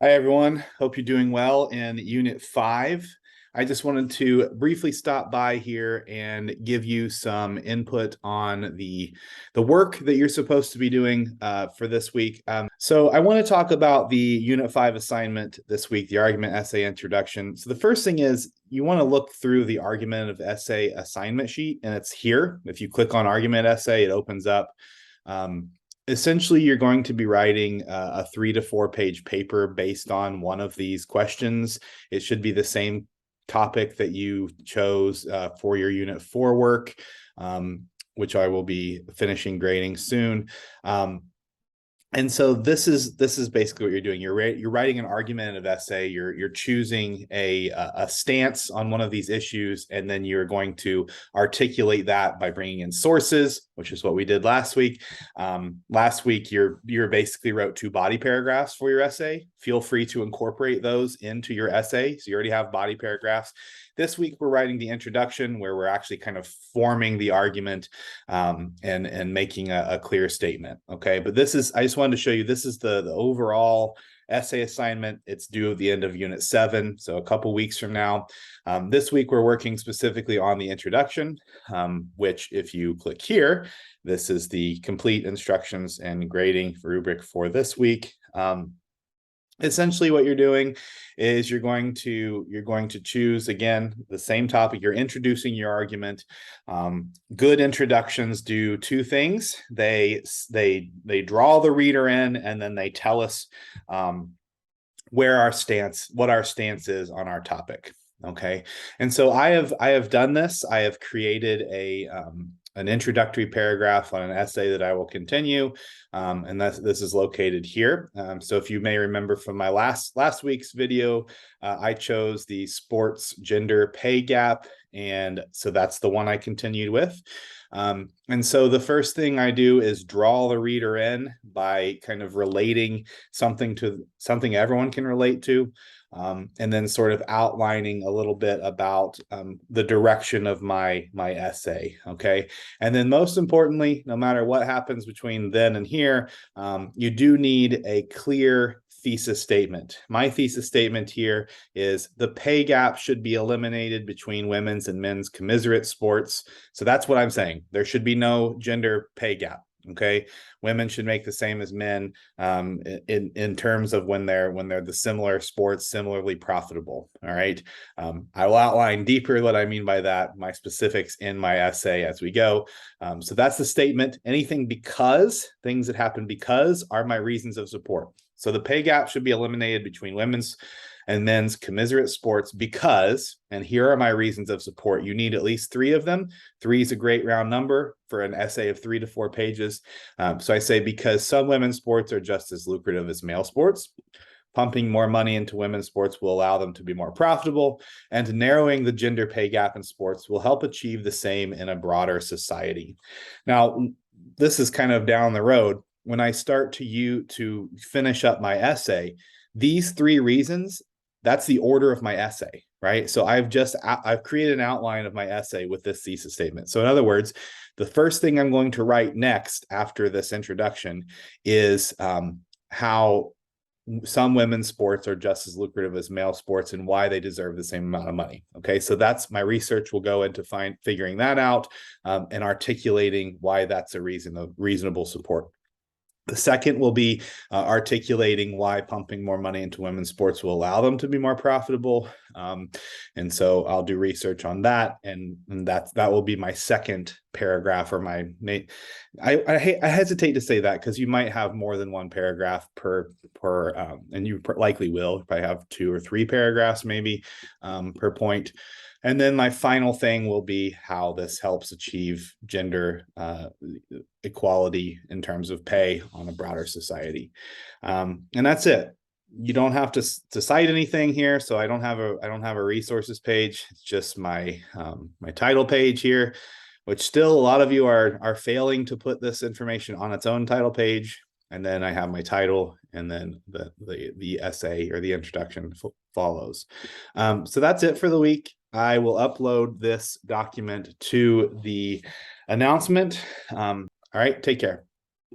Hi, everyone. Hope you're doing well in Unit 5. I just wanted to briefly stop by here and give you some input on the work that you're supposed to be doing for this week. So I want to talk about the Unit 5 assignment this week, the Argument Essay Introduction. So the first thing is you want to look through the Argumentative Essay assignment sheet, and it's here. If you click on Argument Essay, it opens up. Essentially, you're going to be writing a 3 to 4 page paper based on one of these questions. It should be the same topic that you chose for your Unit 4 work, which I will be finishing grading soon. And so this is basically what you're doing. You're writing an argumentative essay. You're choosing a stance on one of these issues, and then you're going to articulate that by bringing in sources, which is what we did last week. Last week, you basically wrote 2 body paragraphs for your essay. Feel free to incorporate those into your essay. So you already have body paragraphs. This week, we're writing the introduction, where we're actually kind of forming the argument and making a clear statement. Okay, but I just wanted to show you, this is the overall essay assignment. It's due at the end of Unit 7, so a couple weeks from now. This week, we're working specifically on the introduction, which if you click here, this is the complete instructions and grading rubric for this week. Essentially what you're doing is you're going to choose, again, the same topic. You're introducing your argument. Good introductions do 2 things. They draw the reader in, and then they tell us what our stance is on our topic. Okay, and so I have done this. I have created an introductory paragraph on an essay that I will continue, and this is located here. So if you may remember from my last week's video, I chose the sports gender pay gap, and so that's the one I continued with. And so the first thing I do is draw the reader in by kind of relating something to something everyone can relate to. And then sort of outlining a little bit about the direction of my essay. Okay, and then most importantly, no matter what happens between then and here, you do need a clear thesis statement. My thesis statement here is the pay gap should be eliminated between women's and men's commiserate sports. So that's what I'm saying. There should be no gender pay gap. Okay, women should make the same as men in terms of when they're the similar sports, similarly profitable. All right, I will outline deeper what I mean by that, my specifics in my essay as we go. So that's the statement. Anything because, things that happen because, are my reasons of support. So the pay gap should be eliminated between women's and men's commiserate sports because, and here are my reasons of support. You need at least 3 of them. 3 is a great round number for an essay of 3 to 4 pages. So I say because some women's sports are just as lucrative as male sports. Pumping more money into women's sports will allow them to be more profitable, and narrowing the gender pay gap in sports will help achieve the same in a broader society. Now, this is kind of down the road. When I start to finish up my essay, these 3 reasons, that's the order of my essay, right? So I've created an outline of my essay with this thesis statement. So in other words, the first thing I'm going to write next after this introduction is how some women's sports are just as lucrative as male sports and why they deserve the same amount of money. Okay, so that's my research will go into figuring that out and articulating why that's a reasonable support. The second will be articulating why pumping more money into women's sports will allow them to be more profitable. And so I'll do research on that. And that will be my second paragraph, or I hesitate to say that because you might have more than 1 paragraph per and you likely will probably have 2 or 3 paragraphs maybe per point. And then my final thing will be how this helps achieve gender equality in terms of pay on a broader society. And that's it. You don't have to cite anything here. So I don't have a resources page. It's just my my title page here, which still a lot of you are failing to put this information on its own title page. And then I have my title, and then the essay or the introduction follows. So that's it for the week. I will upload this document to the announcement. All right, take care.